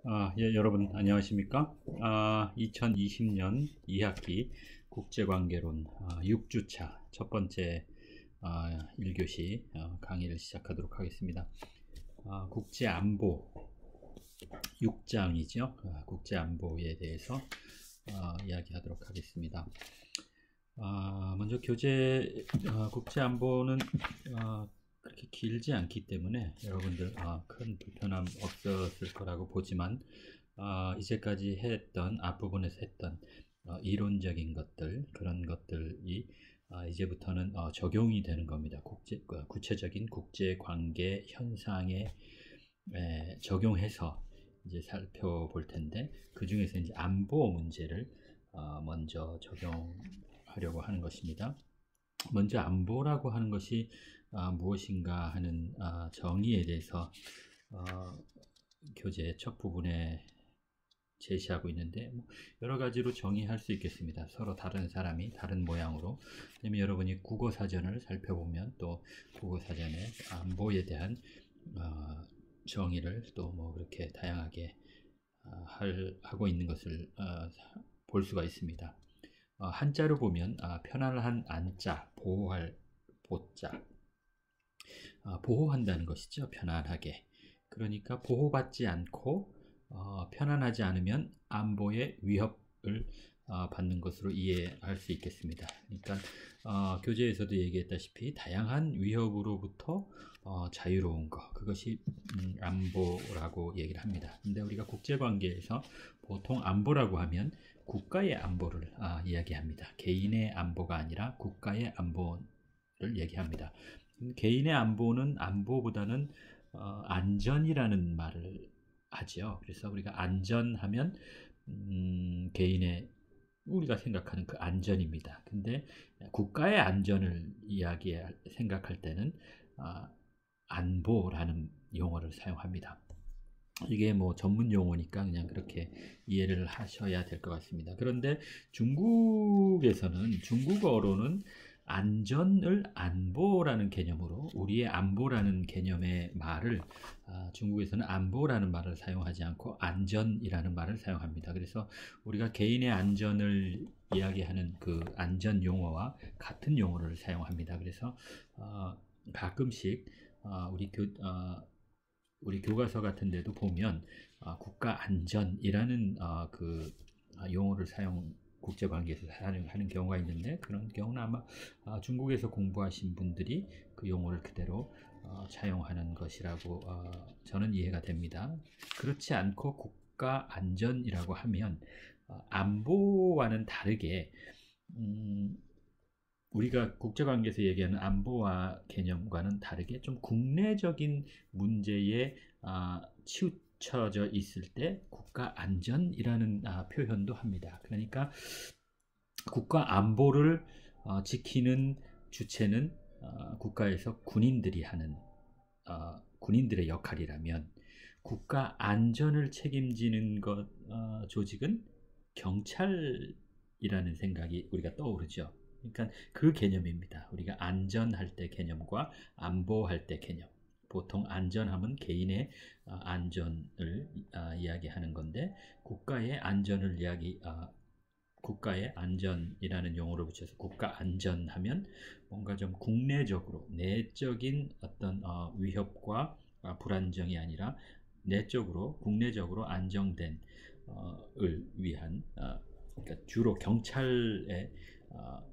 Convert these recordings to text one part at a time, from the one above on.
여러분 안녕하십니까? 2020년 2학기 국제관계론 6주차 첫 번째 1교시 강의를 시작하도록 하겠습니다. 국제안보 6장이죠. 국제안보에 대해서 이야기하도록 하겠습니다. 먼저 국제안보는 그렇게 길지 않기 때문에 여러분들 큰 불편함 없었을 거라고 보지만 이제까지 앞부분에서 했던 이론적인 것들, 그런 것들이 이제부터는 적용이 되는 겁니다. 구체적인 국제관계 현상에 적용해서 이제 살펴볼 텐데, 그 중에서 이제 안보 문제를 먼저 적용하려고 하는 것입니다. 먼저 안보라고 하는 것이 무엇인가 하는 정의에 대해서 교재 첫 부분에 제시하고 있는데, 여러 가지로 정의할 수 있겠습니다. 서로 다른 사람이 다른 모양으로. 그다음에 여러분이 국어사전을 살펴보면 또 국어사전에 안보에 대한 정의를 또 뭐 그렇게 다양하게 하고 있는 것을 볼 수가 있습니다. 한자로 보면 편안한 안자, 보호할 보자, 보호한다는 것이죠. 편안하게. 그러니까 보호받지 않고 편안하지 않으면 안보의 위협을 받는 것으로 이해할 수 있겠습니다. 그러니까 교재에서도 얘기했다시피 다양한 위협으로부터 자유로운 것, 그것이 안보라고 얘기를 합니다. 근데 우리가 국제관계에서 보통 안보라고 하면 국가의 안보를 이야기합니다. 개인의 안보가 아니라 국가의 안보를 얘기합니다. 개인의 안보는 안보보다는 안전이라는 말을 하죠. 그래서 우리가 안전하면 개인의 우리가 생각하는 그 안전입니다. 근데 국가의 안전을 생각할 때는 안보라는 용어를 사용합니다. 이게 뭐 전문 용어니까 그냥 그렇게 이해를 하셔야 될 것 같습니다. 그런데 중국어로는 안전을 안보라는 개념으로, 우리의 안보라는 개념의 말을 중국에서는 안보라는 말을 사용하지 않고 안전이라는 말을 사용합니다. 그래서 우리가 개인의 안전을 이야기하는 그 안전 용어와 같은 용어를 사용합니다. 그래서 가끔씩 우리 교과서 같은 데도 보면 국가 안전이라는 그 용어를 국제관계에서 사용하는 경우가 있는데, 그런 경우는 아마 중국에서 공부하신 분들이 그 용어를 그대로 차용하는 것이라고 저는 이해가 됩니다. 그렇지 않고 국가 안전이라고 하면 안보와는 다르게 우리가 국제관계에서 얘기하는 안보와 개념과는 다르게 좀 국내적인 문제에 치우쳐져 있을 때 국가 안전이라는 표현도 합니다. 그러니까 국가 안보를 지키는 주체는 국가에서 군인들의 역할이라면, 국가 안전을 책임지는 조직은 경찰이라는 생각이 우리가 떠오르죠. 그러니까 그 개념입니다. 우리가 안전할 때 개념과 안보할 때 개념. 보통 안전하면 개인의 안전을 이야기하는 건데, 국가의 안전이라는 용어를 붙여서 국가 안전하면 뭔가 좀 국내적으로 내적인 어떤 위협과 불안정이 아니라 내적으로 국내적으로 안정된 을 위한, 그러니까 주로 경찰의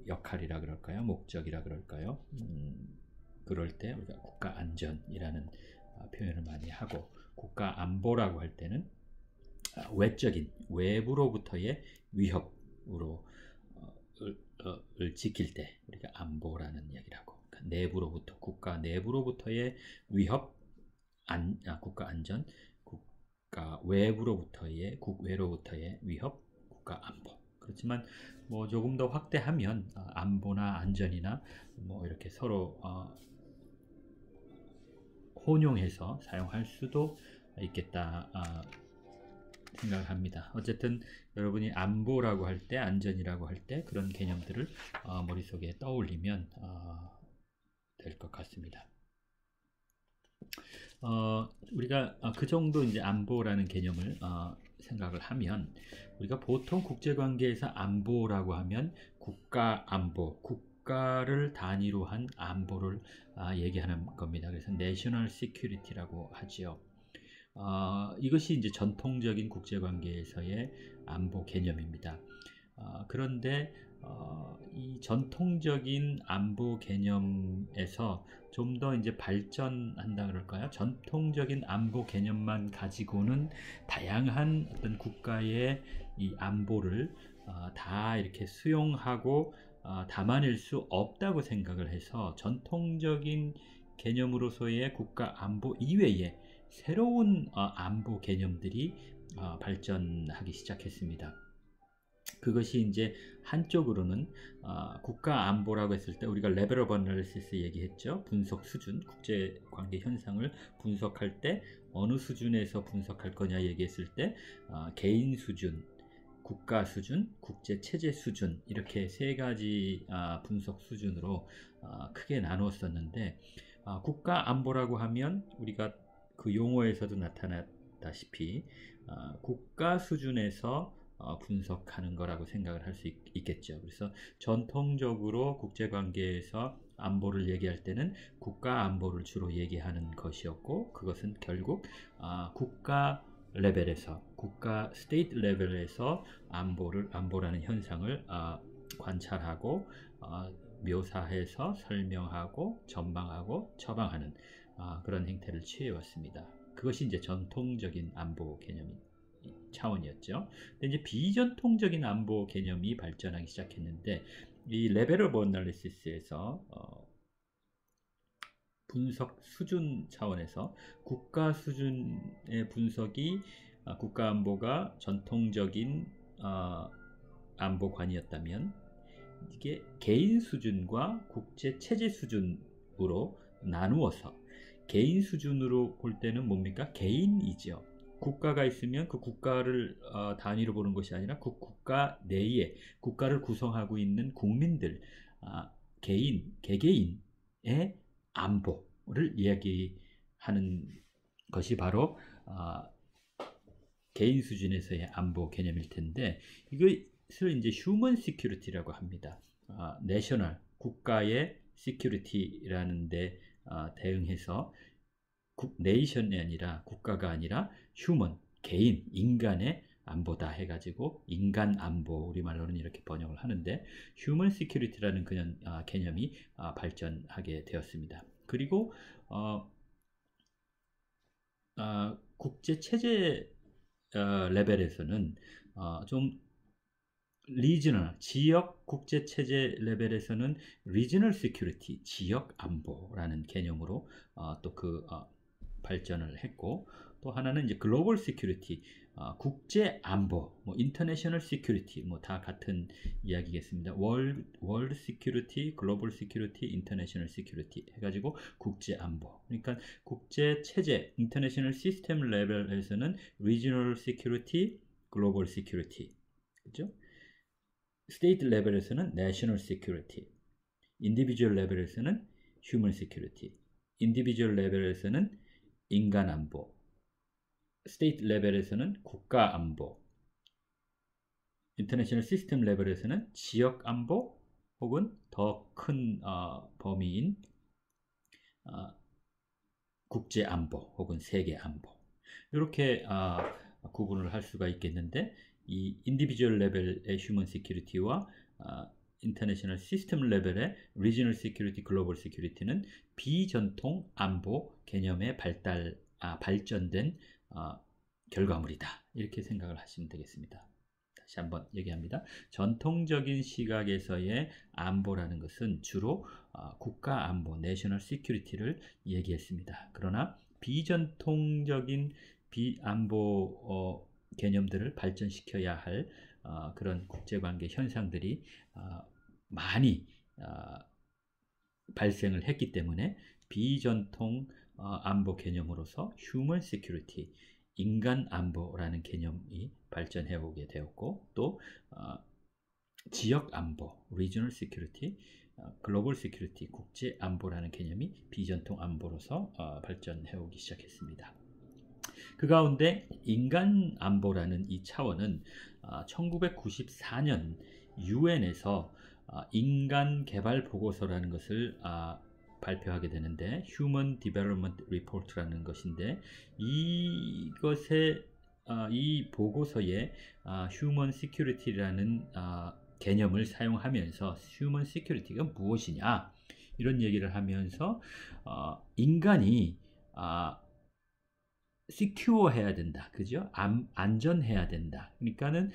역할이라 그럴까요? 목적이라 그럴까요? 그럴 때 우리가 국가 안전이라는 표현을 많이 하고, 국가 안보라고 할 때는 외적인 외부로부터의 위협으로 을 지킬 때 우리가 안보라는 이야기를 하고, 그러니까 국가 내부로부터의 위협, 국가 안전, 국외로부터의 위협, 국가 안보. 그렇지만 뭐 조금 더 확대하면 안보나 안전이나 뭐 이렇게 서로 혼용해서 사용할 수도 있겠다 생각합니다. 어쨌든 여러분이 안보라고 할 때, 안전이라고 할 때 그런 개념들을 머릿속에 떠올리면 될 것 같습니다. 우리가 그 정도 이제 안보라는 개념을 생각을 하면 우리가 보통 국제 관계에서 안보라고 하면 국가 안보, 국가를 단위로 한 안보를 얘기하는 겁니다. 그래서 내셔널 시큐리티라고 하지요. 이것이 이제 전통적인 국제 관계에서의 안보 개념입니다. 그런데 이 전통적인 안보 개념에서 좀 더 이제 발전한다 그럴까요? 전통적인 안보 개념만 가지고는 다양한 어떤 국가의 이 안보를 다 이렇게 수용하고 담아낼 수 없다고 생각을 해서 전통적인 개념으로서의 국가 안보 이외에 새로운 안보 개념들이 발전하기 시작했습니다. 그것이 이제 한쪽으로는 국가 안보라고 했을 때 우리가 레벨 오브 어널리시스 얘기했죠. 분석 수준, 국제 관계 현상을 분석할 때 어느 수준에서 분석할 거냐 얘기했을 때 개인 수준, 국가 수준, 국제 체제 수준 이렇게 세 가지 분석 수준으로 크게 나누었었는데 국가 안보라고 하면 우리가 그 용어에서도 나타났다시피 국가 수준에서 분석하는 거라고 생각을 할 수 있겠죠. 그래서 전통적으로 국제관계에서 안보를 얘기할 때는 국가 안보를 주로 얘기하는 것이었고 그것은 결국 국가 레벨에서 국가 스테이트 레벨에서 안보라는 현상을 관찰하고 묘사해서 설명하고 전망하고 처방하는 그런 행태를 취해 왔습니다. 그것이 이제 전통적인 안보 개념 차원이었죠. 근데 이제 비전통적인 안보 개념이 발전하기 시작했는데 이 레벨 오브 어널리시스에서 분석 수준 차원에서 국가 수준의 분석이 국가 안보가 전통적인 안보관이었다면 이게 개인 수준과 국제 체제 수준으로 나누어서 개인 수준으로 볼 때는 뭡니까? 개인이죠. 국가가 있으면 그 국가를 단위로 보는 것이 아니라 그 국가 내에 국가를 구성하고 있는 국민들, 개인, 개개인의 안보를 이야기하는 것이 바로 개인 수준에서의 안보 개념일 텐데 이것을 이제 휴먼 시큐리티라고 합니다. 내셔널, 국가의 시큐리티라는 데 대응해서 네이션이 아니라 국가가 아니라 휴먼, 개인, 인간의 안보다 해가지고 인간 안보 우리말로는 이렇게 번역을 하는데 휴먼 시큐리티라는 개념이 발전하게 되었습니다. 그리고 국제 체제 레벨에서는 좀 리저널, 지역 국제 체제 레벨에서는 리저널 시큐리티, 지역 안보라는 개념으로 또 발전을 했고 또 하나는 이제 글로벌 시큐리티, 국제 안보, 뭐 인터내셔널 시큐리티 뭐 다 같은 이야기겠습니다. 월드 시큐리티, 글로벌 시큐리티, 인터내셔널 시큐리티 해가지고 국제 안보. 그러니까 국제 체제, 인터내셔널 시스템 레벨에서는 리저널 시큐리티, 글로벌 시큐리티, 그렇죠? 스테이트 레벨에서는 내셔널 시큐리티, 인디비주얼 레벨에서는 휴먼 시큐리티, 인디비주얼 레벨에서는 인간 안보, 스테이트 레벨에서는 국가 안보, 인터내셔널 시스템 레벨에서는 지역 안보 혹은 더 큰 범위인 국제 안보 혹은 세계 안보 이렇게 구분을 할 수가 있겠는데 이 인디비주얼 레벨의 휴먼 시큐리티와 인터내셔널 시스템 레벨의 리지널 시큐리티, 글로벌 시큐리티는 비전통 안보 개념의 발전된 결과물이다. 이렇게 생각을 하시면 되겠습니다. 다시 한번 얘기합니다. 전통적인 시각에서의 안보라는 것은 주로 국가 안보, 내셔널 시큐리티를 얘기했습니다. 그러나 비전통적인 비안보 개념들을 발전시켜야 할 그런 국제관계 현상들이 많이 발생을 했기 때문에 비전통 안보 개념으로서 휴먼 시큐리티, 인간 안보라는 개념이 발전해 오게 되었고 또 지역 안보, 리저널 시큐리티, 글로벌 시큐리티, 국제 안보라는 개념이 비전통 안보로서 발전해 오기 시작했습니다. 그 가운데 인간 안보라는 이 차원은 1994년 유엔에서 인간 개발 보고서라는 것을 발표하게 되는데, Human Development Report라는 것인데, 이것의 이 보고서에 Human Security라는 개념을 사용하면서 Human Security가 무엇이냐 이런 얘기를 하면서 인간이 secure 해야 된다, 그죠? 안전해야 된다. 그러니까는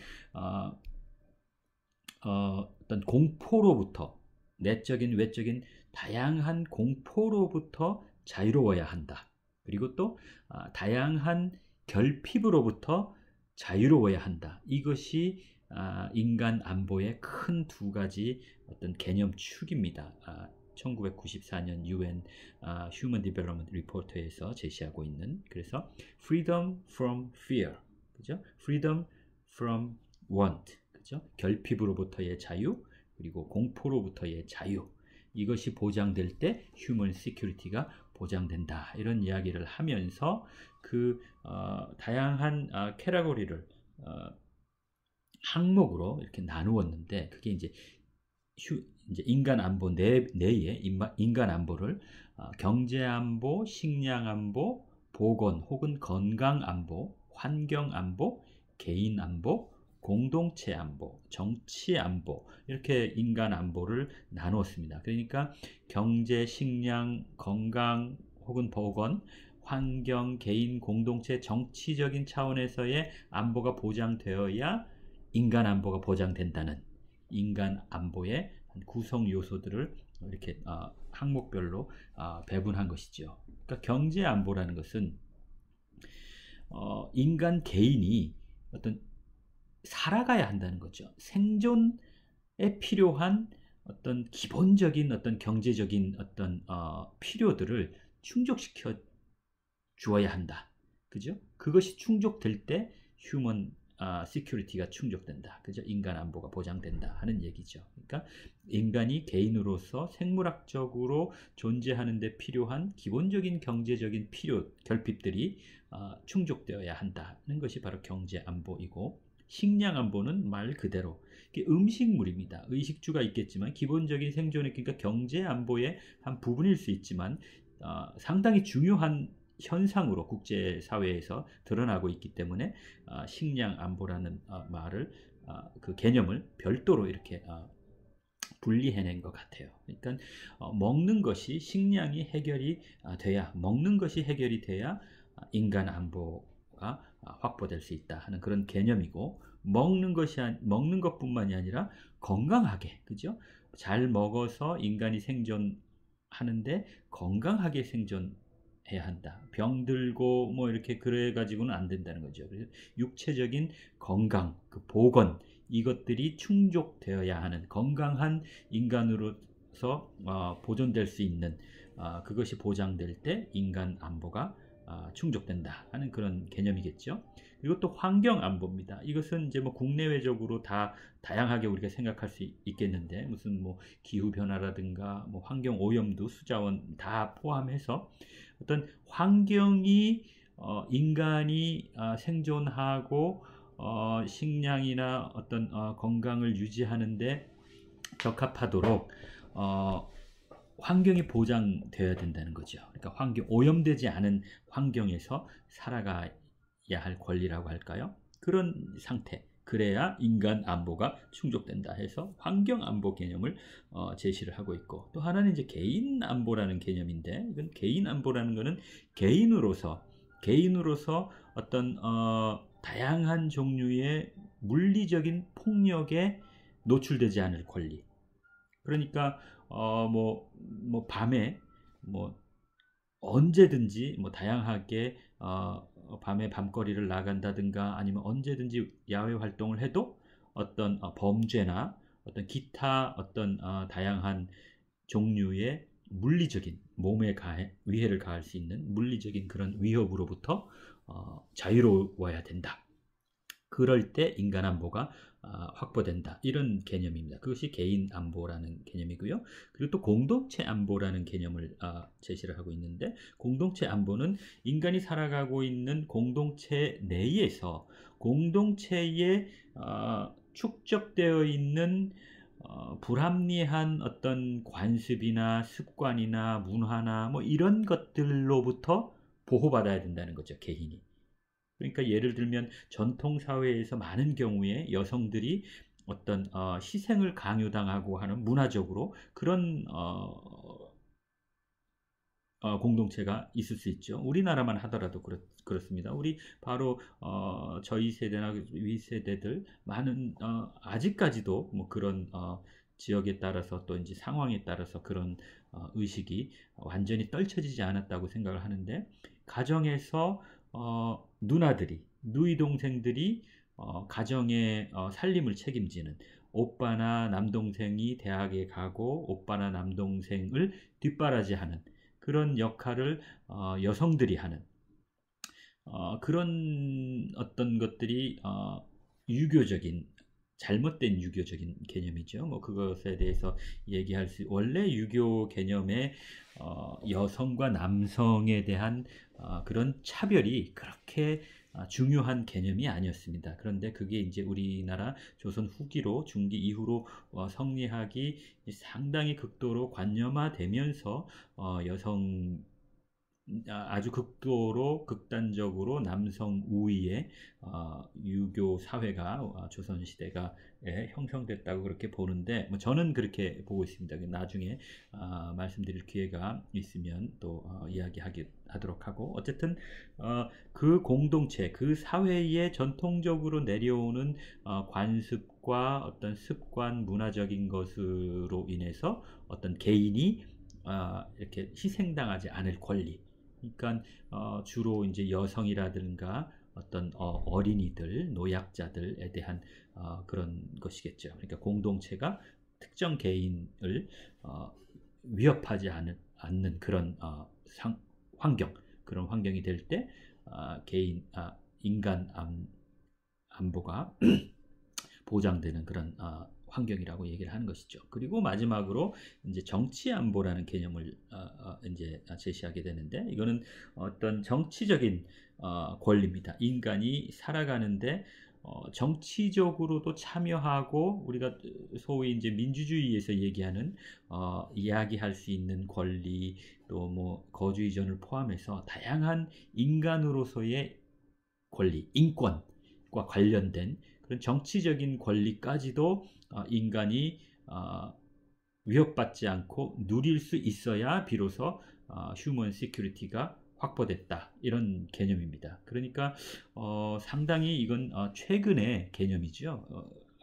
어떤 공포로부터, 내적인 외적인 다양한 공포로부터 자유로워야 한다. 그리고 또 다양한 결핍으로부터 자유로워야 한다. 이것이 인간 안보의 큰 두 가지 어떤 개념축입니다. 1994년 UN Human Development Report에서 제시하고 있는, 그래서 Freedom from Fear, 그죠? Freedom from Want, 그죠? 결핍으로부터의 자유, 그리고 공포로부터의 자유, 이것이 보장될 때 Human Security가 보장된다. 이런 이야기를 하면서 그 다양한 캐러고리를 항목으로 이렇게 나누었는데, 그게 이제 인간 안보 내에 인간 안보를 경제 안보, 식량 안보, 보건 혹은 건강 안보, 환경 안보, 개인 안보, 공동체 안보, 정치 안보, 이렇게 인간 안보를 나누었습니다. 그러니까 경제, 식량, 건강 혹은 보건, 환경, 개인, 공동체, 정치적인 차원에서의 안보가 보장되어야 인간 안보가 보장된다는 인간 안보의 구성 요소들을 이렇게 항목별로 배분한 것이죠. 그러니까 경제 안보라는 것은 인간 개인이 어떤 살아가야 한다는 거죠. 생존에 필요한 어떤 기본적인 어떤 경제적인 어떤 필요들을 충족시켜 주어야 한다. 그죠? 그것이 충족될 때 휴먼 시큐리티가 충족된다. 그죠? 인간 안보가 보장된다 하는 얘기죠. 그러니까 인간이 개인으로서 생물학적으로 존재하는 데 필요한 기본적인 경제적인 필요, 결핍들이 충족되어야 한다는 것이 바로 경제 안보이고, 식량 안보는 말 그대로 음식물입니다. 의식주가 있겠지만 기본적인 생존의, 그러니까 경제 안보의 한 부분일 수 있지만 상당히 중요한 현상으로 국제사회에서 드러나고 있기 때문에 식량 안보라는 말을 그 개념을 별도로 이렇게 분리해낸 것 같아요. 그러니까 먹는 것이, 식량이 해결이 돼야, 먹는 것이 해결이 돼야 인간 안보가 확보될 수 있다 하는 그런 개념이고, 먹는 것뿐만이 아니라 건강하게, 그죠? 잘 먹어서 인간이 생존하는데 건강하게 생존해야 한다. 병들고 뭐 이렇게 그래 가지고는 안 된다는 거죠. 그래서 육체적인 건강, 그 보건, 이것들이 충족되어야 하는 건강한 인간으로서 보존될 수 있는 그것이 보장될 때 인간 안보가 충족된다 하는 그런 개념이겠죠. 그리고 또 환경 안보입니다. 이것은 이제 뭐 국내외적으로 다 다양하게 우리가 생각할 수 있겠는데, 무슨 뭐 기후 변화라든가 뭐 환경 오염도, 수자원 다 포함해서 어떤 환경이 인간이 생존하고 식량이나 어떤 건강을 유지하는데 적합하도록 환경이 보장되어야 된다는 거죠. 그러니까 환경, 오염되지 않은 환경에서 살아가야 할 권리라고 할까요? 그런 상태, 그래야 인간 안보가 충족된다 해서 환경 안보 개념을 제시를 하고 있고, 또 하나는 이제 개인 안보라는 개념인데, 이건 개인 안보라는 것은 개인으로서 어떤 다양한 종류의 물리적인 폭력에 노출되지 않을 권리. 그러니까 뭐 밤에 뭐 언제든지 뭐 다양하게 밤에 밤거리를 나간다든가 아니면 언제든지 야외 활동을 해도 어떤 범죄나 어떤 기타 어떤 다양한 종류의 물리적인 몸에 위해를 가할 수 있는 물리적인 그런 위협으로부터 자유로워야 된다. 그럴 때 인간 안보가 확보된다. 이런 개념입니다. 그것이 개인 안보라는 개념이고요. 그리고 또 공동체 안보라는 개념을 제시를 하고 있는데, 공동체 안보는 인간이 살아가고 있는 공동체 내에서 공동체에 축적되어 있는 불합리한 어떤 관습이나 습관이나 문화나 뭐 이런 것들로부터 보호받아야 된다는 거죠, 개인이. 그러니까 예를 들면 전통 사회에서 많은 경우에 여성들이 어떤 희생을 강요당하고 하는 문화적으로 그런 공동체가 있을 수 있죠. 우리나라만 하더라도 그렇습니다. 우리 바로 저희 세대나 위 세대들 많은 아직까지도 뭐 그런 지역에 따라서 또 이제 상황에 따라서 그런 의식이 완전히 떨쳐지지 않았다고 생각을 하는데, 가정에서 누나들이, 누이 동생들이 가정의 살림을 책임지는, 오빠나 남동생이 대학에 가고 오빠나 남동생을 뒷바라지하는 그런 역할을 여성들이 하는 그런 어떤 것들이 유교적인, 잘못된 유교적인 개념이죠. 뭐 그것에 대해서 얘기할 수, 원래 유교 개념의 여성과 남성에 대한 그런 차별이 그렇게 중요한 개념이 아니었습니다. 그런데 그게 이제 우리나라 조선 후기로 중기 이후로 성리학이 상당히 극도로 관념화되면서 여성 아주 극도로 극단적으로 남성 우위의 유교 사회가 조선 시대가 형성됐다고 그렇게 보는데, 뭐 저는 그렇게 보고 있습니다. 나중에 말씀드릴 기회가 있으면 또 이야기하도록 하고, 어쨌든 그 공동체, 그 사회에 전통적으로 내려오는 관습과 어떤 습관, 문화적인 것으로 인해서 어떤 개인이 이렇게 희생당하지 않을 권리, 그러니까 주로 이제 여성이라든가 어떤 어린이들, 노약자들에 대한 그런 것이겠죠. 그러니까 공동체가 특정 개인을 위협하지 않는 그런 환경, 그런 환경이 될 때 개인, 인간 안보가 보장되는 그런 환경이라고 얘기를 하는 것이죠. 그리고 마지막으로 이제 정치 안보라는 개념을 이제 제시하게 되는데, 이거는 어떤 정치적인 권리입니다. 인간이 살아가는데 정치적으로도 참여하고, 우리가 소위 이제 민주주의에서 얘기하는 이야기할 수 있는 권리, 또 뭐 거주 이전을 포함해서 다양한 인간으로서의 권리, 인권과 관련된 그런 정치적인 권리까지도 인간이 위협받지 않고 누릴 수 있어야 비로소 휴먼 시큐리티가 확보됐다, 이런 개념입니다. 그러니까 상당히 이건 최근의 개념이죠.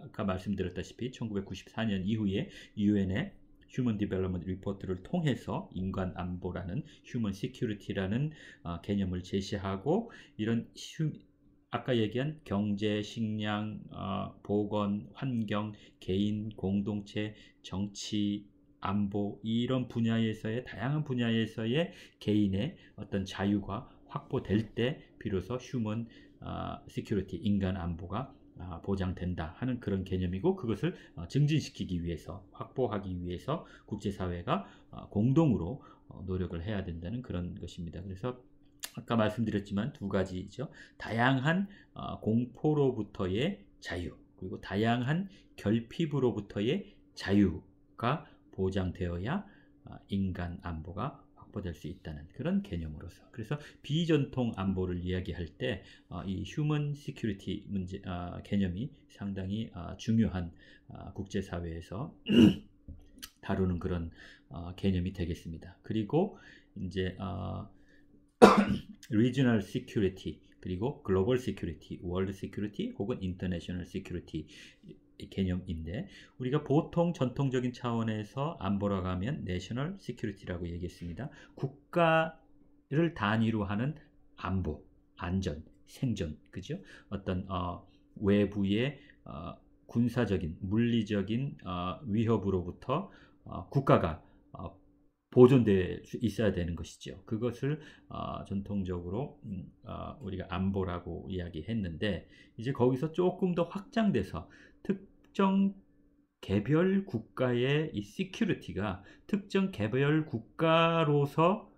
아까 말씀드렸다시피 1994년 이후에 유엔의 휴먼 디벨롭먼트 리포트를 통해서 인간 안보라는 휴먼 시큐리티라는 개념을 제시하고, 이런 아까 얘기한 경제, 식량, 보건, 환경, 개인, 공동체, 정치, 안보, 이런 분야에서의 다양한 분야에서의 개인의 어떤 자유가 확보될 때 비로소 휴먼 시큐리티, 인간 안보가 보장된다 하는 그런 개념이고, 그것을 증진시키기 위해서, 확보하기 위해서 국제사회가 공동으로 노력을 해야 된다는 그런 것입니다. 그래서 아까 말씀드렸지만 두 가지죠. 다양한 공포로부터의 자유, 그리고 다양한 결핍으로부터의 자유가 보장되어야 인간 안보가 확보될 수 있다는 그런 개념으로서, 그래서 비전통 안보를 이야기할 때 이 휴먼 시큐리티 문제 개념이 상당히 중요한 국제사회에서 다루는 그런 개념이 되겠습니다. 그리고 이제 regional security, 그리고 global security, world security 혹은 international security 개념인데, 우리가 보통 전통적인 차원에서 안보라고 하면 national security라고 얘기했습니다. 국가를 단위로 하는 안보, 안전, 생존, 그죠? 어떤 외부의 군사적인, 물리적인 위협으로부터 국가가 보존될 수 있어야 되는 것이죠. 그것을 전통적으로 우리가 안보라고 이야기했는데, 이제 거기서 조금 더 확장돼서 특정 개별 국가의 이 시큐리티가 특정 개별 국가로서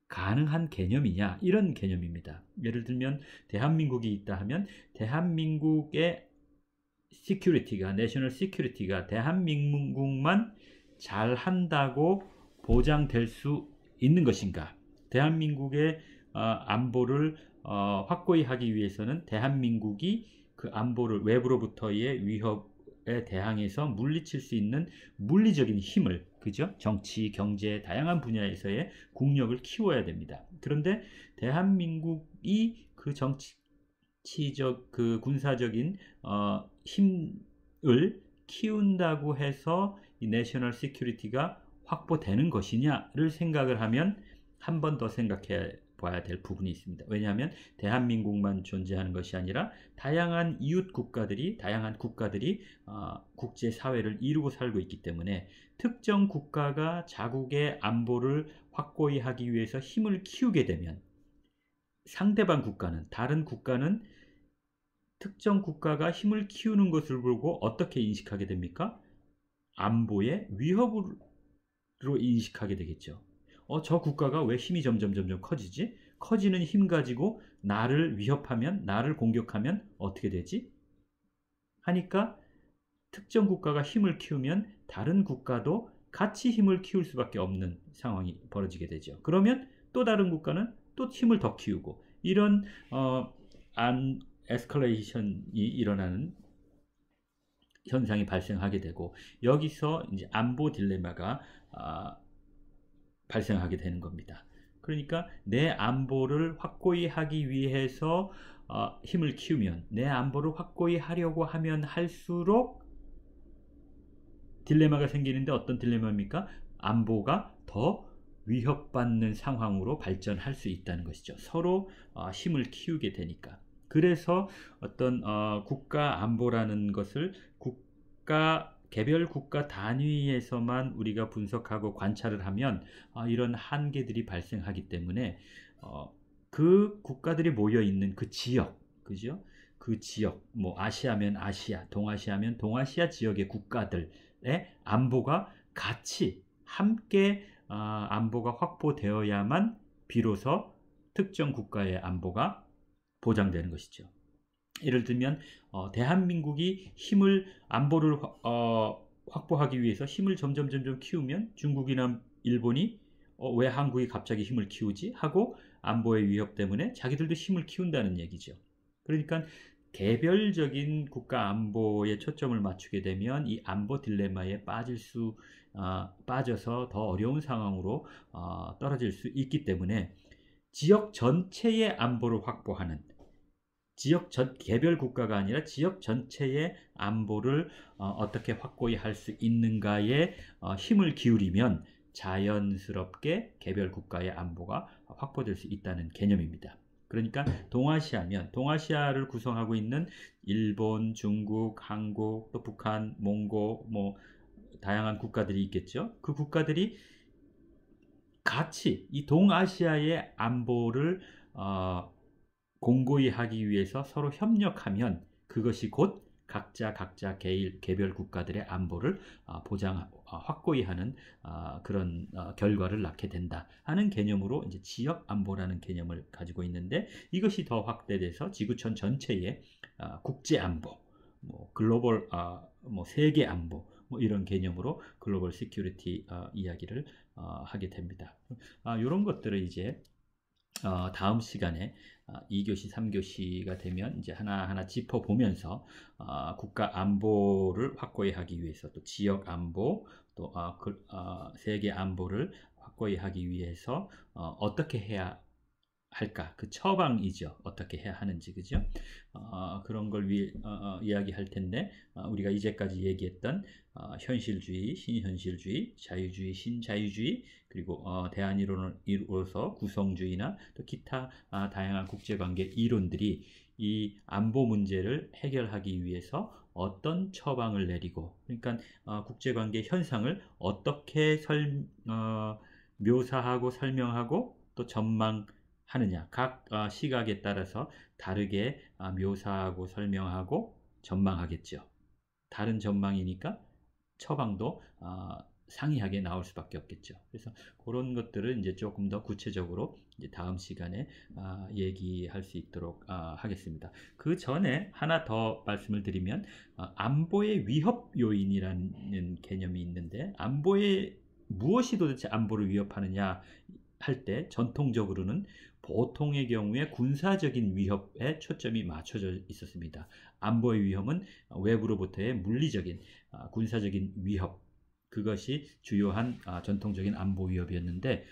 가능한 개념이냐, 이런 개념입니다. 예를 들면 대한민국이 있다 하면 대한민국의 시큐리티가, 내셔널 시큐리티가 대한민국만 잘 한다고 보장될 수 있는 것인가? 대한민국의 안보를 확고히 하기 위해서는 대한민국이 그 안보를 외부로부터의 위협에 대항해서 물리칠 수 있는 물리적인 힘을, 그죠? 정치, 경제, 다양한 분야에서의 국력을 키워야 됩니다. 그런데 대한민국이 그 정치적, 그 군사적인 힘을 키운다고 해서 이 내셔널 시큐리티가 확보되는 것이냐를 생각을 하면 한 번 더 생각해 봐야 될 부분이 있습니다. 왜냐하면 대한민국만 존재하는 것이 아니라 다양한 이웃 국가들이, 다양한 국가들이 국제사회를 이루고 살고 있기 때문에 특정 국가가 자국의 안보를 확고히 하기 위해서 힘을 키우게 되면 상대방 국가는, 다른 국가는 특정 국가가 힘을 키우는 것을 보고 어떻게 인식하게 됩니까? 안보의 위협으로 인식하게 되겠죠. 저 국가가 왜 힘이 점점 커지지? 커지는 힘 가지고 나를 위협하면, 나를 공격하면 어떻게 되지? 하니까 특정 국가가 힘을 키우면 다른 국가도 같이 힘을 키울 수밖에 없는 상황이 벌어지게 되죠. 그러면 또 다른 국가는 또 힘을 더 키우고, 이런 에스컬레이션이 일어나는 현상이 발생하게 되고, 여기서 이제 안보 딜레마가 발생하게 되는 겁니다. 그러니까 내 안보를 확고히 하기 위해서 힘을 키우면, 내 안보를 확고히 하려고 하면 할수록 딜레마가 생기는데, 어떤 딜레마입니까? 안보가 더 위협받는 상황으로 발전할 수 있다는 것이죠. 서로 힘을 키우게 되니까. 그래서 어떤 국가 안보라는 것을 개별 국가 단위에서만 우리가 분석하고 관찰을 하면 이런 한계들이 발생하기 때문에 그 국가들이 모여 있는 그 지역, 그죠? 그 지역, 뭐 아시아면 아시아, 동아시아면 동아시아 지역의 국가들의 안보가 같이 함께 안보가 확보되어야만 비로소 특정 국가의 안보가 보장되는 것이죠. 예를 들면 대한민국이 안보를 확보하기 위해서 힘을 점점 키우면 중국이나 일본이 왜 한국이 갑자기 힘을 키우지? 하고 안보의 위협 때문에 자기들도 힘을 키운다는 얘기죠. 그러니까 개별적인 국가 안보에 초점을 맞추게 되면 이 안보 딜레마에 빠져서 더 어려운 상황으로 떨어질 수 있기 때문에 지역 전체의 안보를 확보하는, 개별 국가가 아니라 지역 전체의 안보를 어떻게 확고히 할 수 있는가에 힘을 기울이면 자연스럽게 개별 국가의 안보가 확보될 수 있다는 개념입니다. 그러니까 동아시아면 동아시아를 구성하고 있는 일본, 중국, 한국, 또 북한, 몽고, 뭐 다양한 국가들이 있겠죠. 그 국가들이 같이 이 동아시아의 안보를 공고히 하기 위해서 서로 협력하면 그것이 곧 각자 개별 국가들의 안보를 확고히 하는 그런 결과를 낳게 된다 하는 개념으로 이제 지역 안보라는 개념을 가지고 있는데, 이것이 더 확대돼서 지구촌 전체의 국제 안보, 뭐 글로벌 뭐 세계 안보, 뭐 이런 개념으로 글로벌 시큐리티 이야기를 하게 됩니다. 이런 것들을 이제 다음 시간에 2교시, 3교시가 되면 이제 하나하나 짚어보면서 국가 안보를 확고히 하기 위해서, 또 지역 안보, 또 세계 안보를 확고히 하기 위해서 어떻게 해야 할까? 그 처방이죠. 어떻게 해야 하는지, 그죠? 그런 걸 이야기할 텐데, 우리가 이제까지 얘기했던 현실주의, 신현실주의, 자유주의, 신자유주의, 그리고 대안이론으로서 구성주의나 또 기타 다양한 국제관계 이론들이 이 안보 문제를 해결하기 위해서 어떤 처방을 내리고, 그러니까 국제관계 현상을 어떻게 묘사하고 설명하고 또 전망하느냐. 각 시각에 따라서 다르게 묘사하고 설명하고 전망하겠죠. 다른 전망이니까 처방도 상이하게 나올 수밖에 없겠죠. 그래서 그런 것들을 이제 조금 더 구체적으로 이제 다음 시간에 얘기할 수 있도록 하겠습니다. 그 전에 하나 더 말씀을 드리면 안보의 위협 요인이라는 개념이 있는데, 안보의 무엇이 도대체 안보를 위협하느냐 할 때 전통적으로는 보통의 경우에 군사적인 위협에 초점이 맞춰져 있었습니다. 안보의 위협은 외부로부터의 물리적인 군사적인 위협, 그것이 주요한 전통적인 안보 위협이었는데,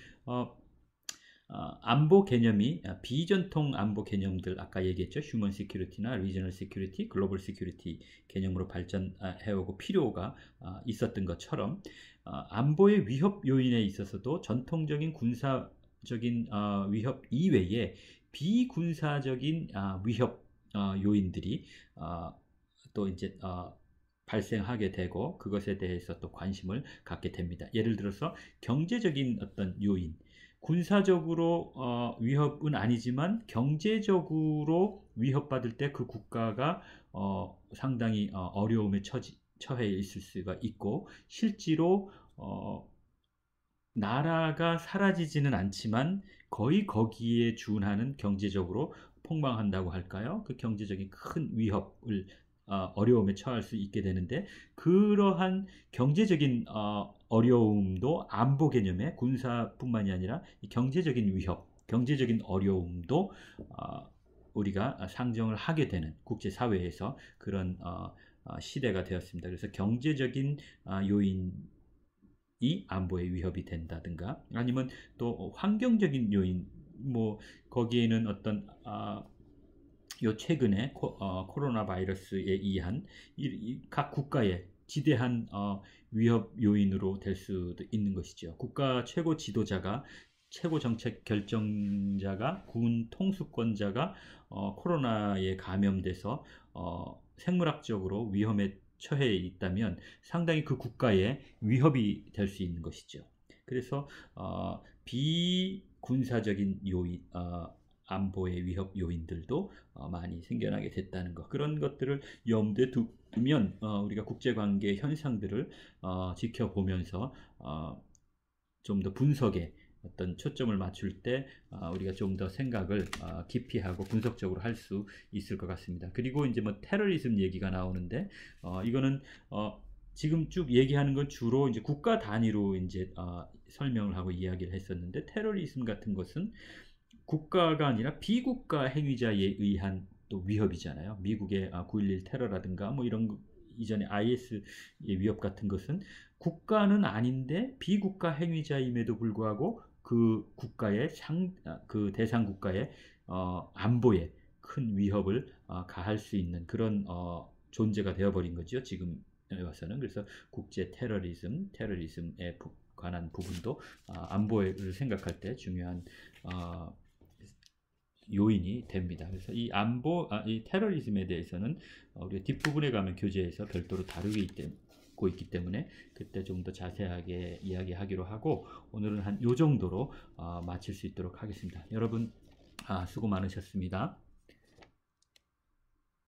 안보 개념이 비전통 안보 개념들, 아까 얘기했죠. 휴먼 시큐리티나 리저널 시큐리티, 글로벌 시큐리티 개념으로 발전해오고 필요가 있었던 것처럼 안보의 위협 요인에 있어서도 전통적인 군사적인 위협 이외에 비군사적인 위협 요인들이 또 이제 발생하게 되고 그것에 대해서 또 관심을 갖게 됩니다. 예를 들어서 경제적인 어떤 요인, 군사적으로 위협은 아니지만 경제적으로 위협받을 때 그 국가가 상당히 어려움에 처해 있을 수가 있고, 실제로 나라가 사라지지는 않지만 거의 거기에 준하는 경제적으로 폭망한다고 할까요? 그 경제적인 큰 위협을 어려움에 처할 수 있게 되는데, 그러한 경제적인 어려움도 안보 개념에 군사뿐만이 아니라 경제적인 위협, 경제적인 어려움도 우리가 상정을 하게 되는 국제사회에서 그런 시대가 되었습니다. 그래서 경제적인 요인이 안보의 위협이 된다든가, 아니면 또 환경적인 요인, 뭐 거기에는 어떤 요 최근에 코로나 바이러스에 의한 각 국가의 지대한 위협 요인으로 될 수도 있는 것이죠. 국가 최고 지도자가, 최고 정책 결정자가, 군 통수권자가 코로나에 감염돼서 생물학적으로 위험에 처해 있다면 상당히 그 국가의 위협이 될 수 있는 것이죠. 그래서 비군사적인 요인, 안보의 위협 요인들도 많이 생겨나게 됐다는 것, 그런 것들을 염두에 두면 우리가 국제관계 현상들을 지켜보면서 좀 더 분석에 어떤 초점을 맞출 때 우리가 좀 더 생각을 깊이 하고 분석적으로 할 수 있을 것 같습니다. 그리고 이제 뭐 테러리즘 얘기가 나오는데, 이거는 지금 쭉 얘기하는 건 주로 이제 국가 단위로 이제 설명을 하고 이야기를 했었는데, 테러리즘 같은 것은 국가가 아니라 비국가 행위자에 의한 또 위협이잖아요. 미국의 9.11 테러라든가 뭐 이런 이전에 IS의 위협 같은 것은 국가는 아닌데 비국가 행위자임에도 불구하고 그 국가의 그 대상 국가의 안보에 큰 위협을 가할 수 있는 그런 존재가 되어버린 거죠. 지금 와서는. 그래서 국제 테러리즘에 관한 부분도 안보를 생각할 때 중요한 요인이 됩니다. 그래서 이 이 테러리즘에 대해서는 우리가 뒷부분에 가면 교재에서 별도로 다루고 있기 때문에 그때 좀 더 자세하게 이야기하기로 하고, 오늘은 한 요 정도로 마칠 수 있도록 하겠습니다. 여러분 수고 많으셨습니다.